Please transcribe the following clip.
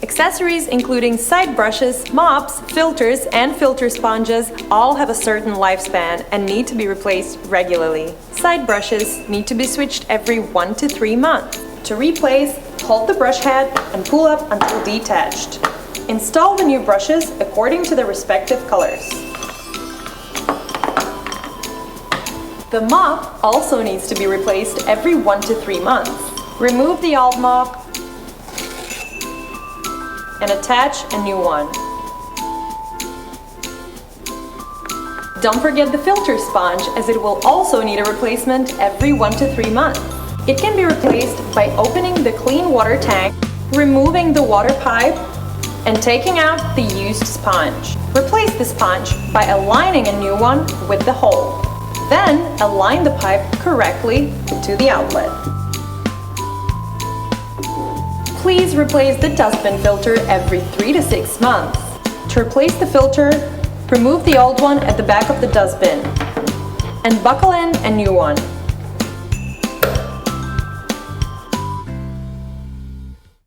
Accessories including side brushes, mops, filters, and filter sponges all have a certain lifespan and need to be replaced regularly. Side brushes need to be switched every 1 to 3 months. To replace, hold the brush head and pull up until detached. Install the new brushes according to their respective colors. The mop also needs to be replaced every 1 to 3 months. Remove the old mop and attach a new one. Don't forget the filter sponge, as it will also need a replacement every 1 to 3 months. It can be replaced by opening the clean water tank, removing the water pipe, and taking out the used sponge. Replace the sponge by aligning a new one with the hole. Then align the pipe correctly to the outlet. Please replace the dustbin filter every 3 to 6 months. To replace the filter, remove the old one at the back of the dustbin and buckle in a new one.